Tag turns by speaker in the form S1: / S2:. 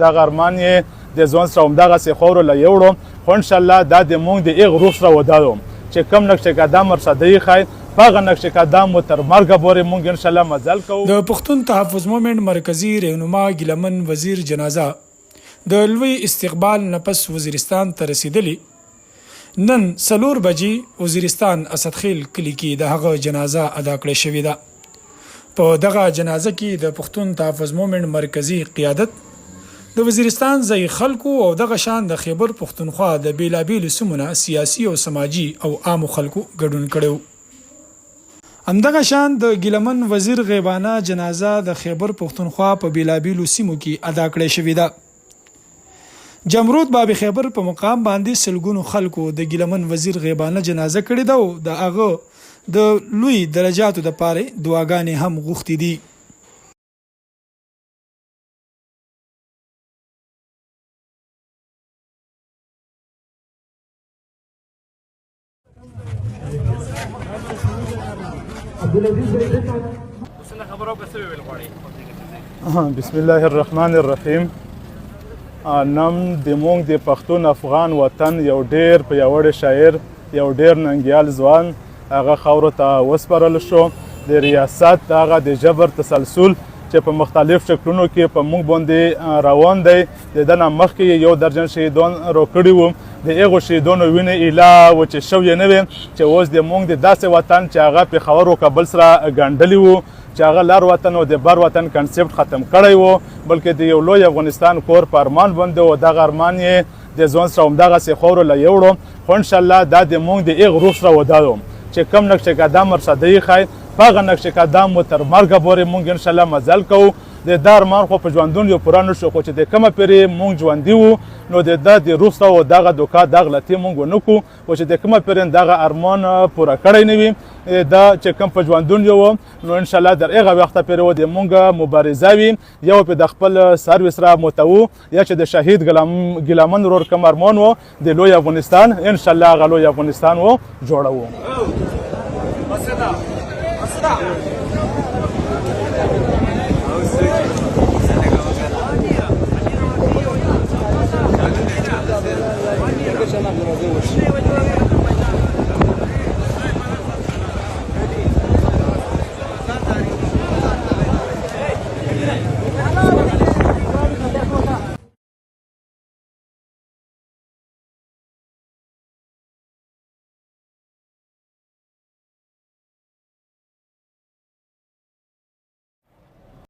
S1: دغه ارمان یې د ځوان سره همدغسې خاورو له یوړو خو انشاءالله دا د موږ د هغې روح سره ودادو چې کوم نقش قدم ورسره دی ښایي په هغه نقش قدم مو تر مرګه پورې موږ انشاءالله مزل کوو.
S2: د پښتون تحفظ مومنټ مرکزي رهنما ګیلامن وزیر جنازه د لوی استقبال نه پس وزیرستان ته رسیدلی. نن 4 بجې وزیرستان اسد خیل کلي کې د هغه جنازه ادا کړې شوې ده. په دغه جنازه کې د پښتون تحفظ مومنټ مرکزي قیادت د وزیرستان ځای خلکو او دغه شان د خیبر پښتونخوا د بیلابیلو سیمونه سیاسی او سماجی او عامو خلکو ګډون کړی و. همدغه شان د ګیلامن وزیر غائبانه جنازه د خیبر پښتونخوا په بیلابیلو سیمو کې ادا کړې شوې ده. جمرود باب خیبر په مقام باندې سلګونو خلکو د ګیلامن وزیر غائبانه جنازه کړې ده او د هغه د لوی درجاتو د پاره دعاګانې هم غوښتې دي.
S1: بسم الله الرحمن الرحیم. نن د موږ د پښتون افغان وطن یو ډیر پیاوړی شاعر یو ډیر ننګیال ځوان هغه خاورو ته وسپارل شو. د ریاست هغه د جبر تسلسل چې په مختلف شکلونو کې په موږ باندې روان دی د ده نه مخکې یو درجن شهیدان راکړي وو. د هغو شهیدانو وینې ایله وچې شوې نه وې چې اوس د موږ د داسې وطن چې هغه پېښور او کابل سره ګنډلي وو چې هغه لر وطن او د بر وطن کنسپټ ختم کړی و بلکې د یو لوی افغانستان کور په ارمان باندې و. دغه ارمان یې د ځوان سره همدغسې خاورو له یوړو خو انشاءالله دا د موږ د هغې روح سره ودادو چې کوم نقش قدم ورسره دی ښایي په هغه نقش قدم مو تر مرګه پورې موږ انشاءالله مزل کوو. د دا ارمان خو په ژوندون یو پوره نه شو خو چې د کومه پېرې موږ ژوندي وو نو د ده د روح سره و دغه دوکه دا غلطي موږ ونه کړو خو چې د کومه پېرې دغه ارمان پوره کړی نه وي دا چې کوم په ژوندون یو نو انشاءالله در هغه وخته پورې و د موږ مبارزه وي یو په د خپل سرویس را متوو یا چې د شهید ګیلامن ورور کوم ارمان و د لوی افغانستان انشاءالله هغه لوی افغانستان و جوړوو.